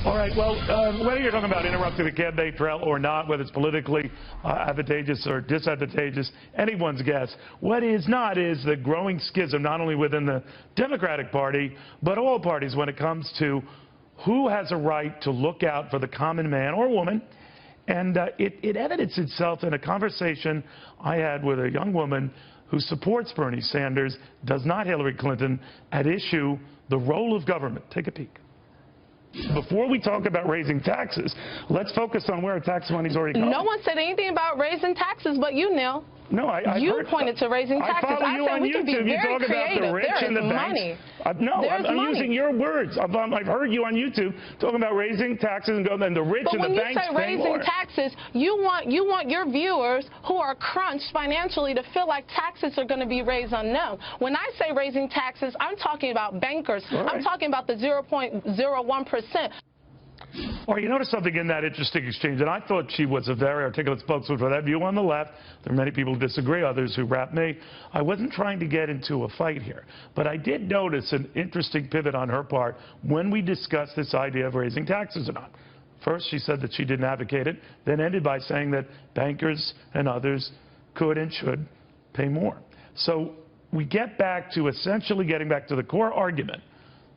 All right, well, whether you're talking about interrupting the candidate trail or not, whether it's politically advantageous or disadvantageous, anyone's guess. What is not is the growing schism, not only within the Democratic Party, but all parties when it comes to who has a right to look out for the common man or woman. And it evidenced itself in a conversation I had with a young woman who supports Bernie Sanders, does not Hillary Clinton, at issue the role of government. Take a peek. Before we talk about raising taxes, let's focus on where our tax money's already going. No one said anything about raising taxes but you, Neil. No, you pointed to raising taxes. I follow you on we can be YouTube. You very talk creative. about the rich and the banks. No, I'm using your words. I've heard you on YouTube talking about raising taxes and the rich and the banks paying more. But when you say raising taxes, you want your viewers who are crunched financially to feel like taxes are going to be raised on them. When I say raising taxes, I'm talking about bankers. Right. I'm talking about the 0.01%. Or you notice something in that interesting exchange, and I thought she was a very articulate spokesman for that view on the left. There are many people who disagree, others who rap me. I wasn't trying to get into a fight here, but I did notice an interesting pivot on her part when we discussed this idea of raising taxes or not. First, she said that she didn't advocate it, then ended by saying that bankers and others could and should pay more. So we get back to essentially getting back to the core argument,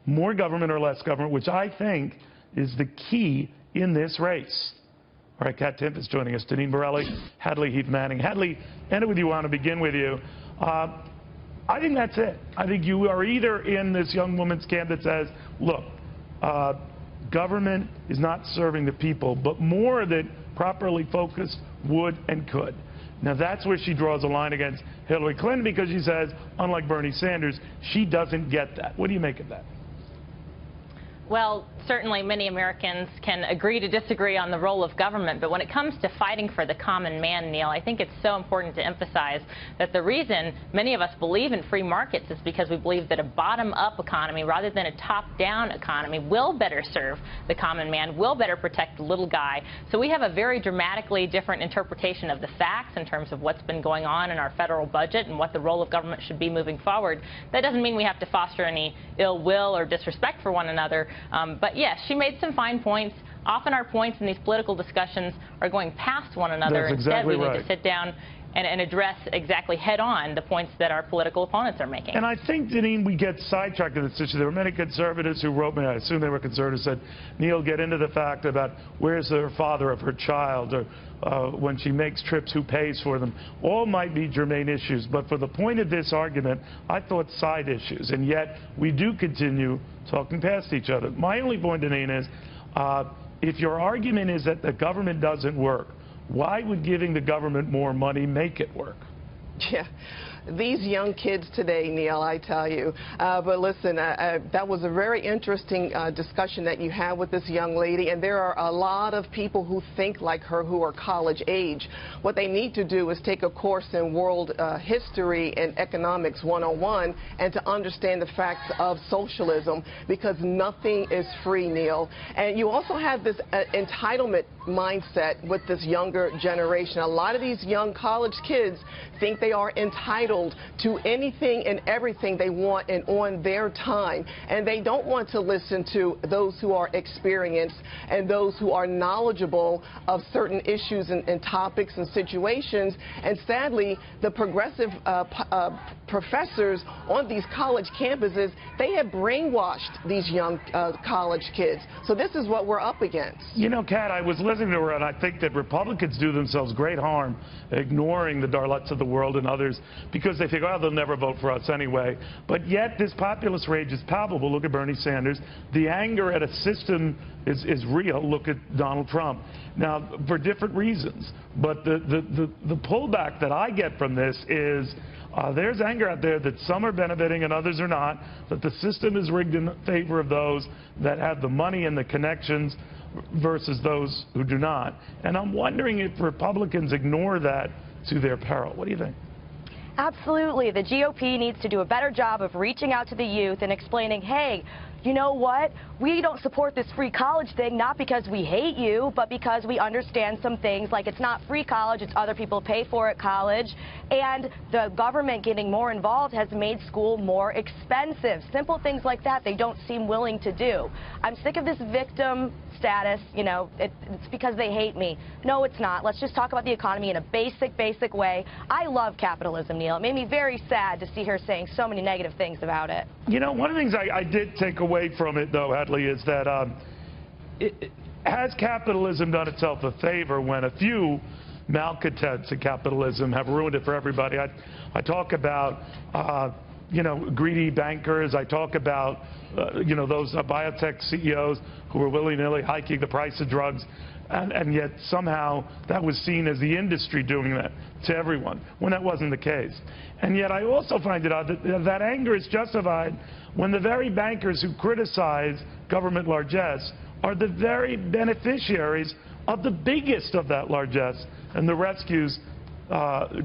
more government or less government, which I think is the key in this race. All right, Kat Timpf is joining us. Deneen, Borelli, Hadley, Heath, Manning. Hadley, end it with you. I want to begin with you. I think that's it. I think you are either in this young woman's camp that says, look, government is not serving the people, but more that properly focused would and could. Now, that's where she draws a line against Hillary Clinton because she says, unlike Bernie Sanders, she doesn't get that. What do you make of that? Well, certainly many Americans can agree to disagree on the role of government, but when it comes to fighting for the common man, Neil, I think it's so important to emphasize that the reason many of us believe in free markets is because we believe that a bottom-up economy rather than a top-down economy will better serve the common man, will better protect the little guy. So we have a very dramatically different interpretation of the facts in terms of what's been going on in our federal budget and what the role of government should be moving forward. That doesn't mean we have to foster any ill will or disrespect for one another. But yes, she made some fine points. Often our points in these political discussions are going past one another. That's exactly Instead, we right. need to sit down and address exactly head-on the points that our political opponents are making. And I think, Deneen, we get sidetracked in this issue. There were many conservatives who wrote me, I assume they were conservatives, said, Neil, get into the fact about where's the father of her child, or when she makes trips, who pays for them. All might be germane issues, but for the point of this argument, I thought side issues, and yet we do continue talking past each other. My only point, Deneen, is if your argument is that the government doesn't work, why would giving the government more money make it work? Yeah. These young kids today, Neil, I tell you. But listen, that was a very interesting discussion that you had with this young lady, and there are a lot of people who think like her who are college age. What they need to do is take a course in world history and economics 101 and to understand the facts of socialism, because nothing is free, Neil. And you also have this entitlement mindset with this younger generation. A lot of these young college kids think they are entitled to anything and everything they want and on their time, and they don't want to listen to those who are experienced and those who are knowledgeable of certain issues and topics and situations. And sadly, the progressive professors on these college campuses, they have brainwashed these young college kids. So this is what we're up against. You know, Kat, I was listening to her, and I think that Republicans do themselves great harm ignoring the Darlettes of the world and others because they think, oh, they'll never vote for us anyway. But yet this populist rage is palpable. Look at Bernie Sanders. The anger at a system is real. Look at Donald Trump. Now, for different reasons. But the pullback that I get from this is there's anger out there that some are benefiting and others are not, that the system is rigged in favor of those that have the money and the connections versus those who do not. And I'm wondering if Republicans ignore that to their peril. What do you think? Absolutely. The GOP needs to do a better job of reaching out to the youth and explaining, hey, you know what, we don't support this free college thing, not because we hate you, but because we understand some things, like it's not free college, it's other people pay for it college, and the government getting more involved has made school more expensive. Simple things like that they don't seem willing to do. I'm sick of this victim status, you know, it's because they hate me. No, it's not. Let's just talk about the economy in a basic way. I love capitalism, Neil. It made me very sad to see her saying so many negative things about it. You know, one of the things I did take away from it, though, Hadley, is that has capitalism done itself a favor when a few malcontents of capitalism have ruined it for everybody? I talk about, you know, greedy bankers. I talk about, you know, those biotech CEOs who were willy-nilly hiking the price of drugs, and yet somehow that was seen as the industry doing that to everyone, when that wasn't the case. And yet I also find it odd that that anger is justified when the very bankers who criticize government largesse are the very beneficiaries of the biggest of that largesse and the rescues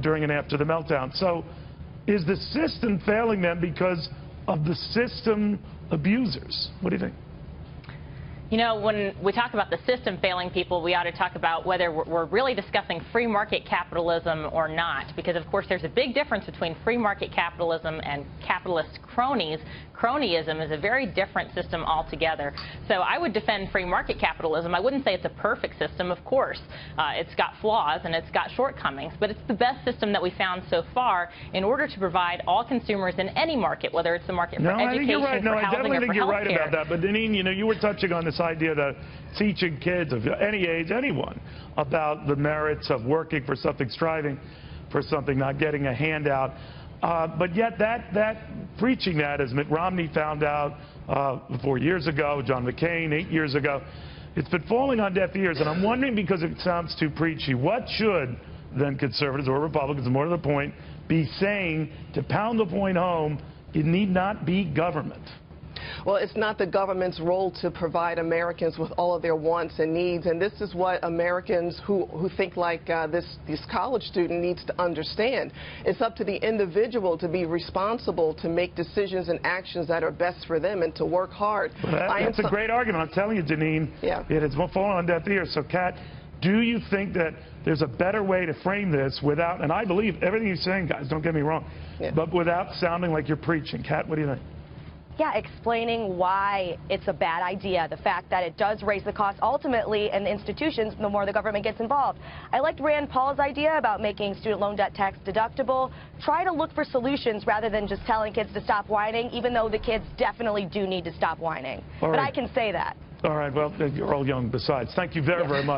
during and after the meltdown. So is the system failing them because of the system abusers? What do you think? You know, when we talk about the system failing people, we ought to talk about whether we're really discussing free market capitalism or not. Because, of course, there's a big difference between free market capitalism and capitalist cronies. Cronyism is a very different system altogether. So I would defend free market capitalism. I wouldn't say it's a perfect system, of course. It's got flaws and it's got shortcomings. But it's the best system that we found so far in order to provide all consumers in any market, whether it's the market for education, I think you're right. for I housing, definitely or think for you're health right care. about that. But Deneen, you know, you were touching on this idea that teaching kids of any age, anyone, about the merits of working for something, striving for something, not getting a handout. But yet preaching that, as Mitt Romney found out 4 years ago, John McCain 8 years ago, it's been falling on deaf ears. And I'm wondering, because it sounds too preachy, what should then conservatives or Republicans, more to the point, be saying to pound the point home? It need not be government. Well, it's not the government's role to provide Americans with all of their wants and needs, and this is what Americans who think like this college student needs to understand. It's up to the individual to be responsible to make decisions and actions that are best for them and to work hard. Well, that's a great argument. I'm telling you, Deneen, it has fallen on deaf ears. So, Kat, do you think that there's a better way to frame this without, and I believe everything you're saying, guys, don't get me wrong, but without sounding like you're preaching? Kat, what do you think? Yeah, explaining why it's a bad idea, the fact that it does raise the cost ultimately in the institutions the more the government gets involved. I liked Rand Paul's idea about making student loan debt tax deductible. Try to look for solutions rather than just telling kids to stop whining, even though the kids definitely do need to stop whining. But I can say that. All right, well, you're all young besides. Thank you very, very much.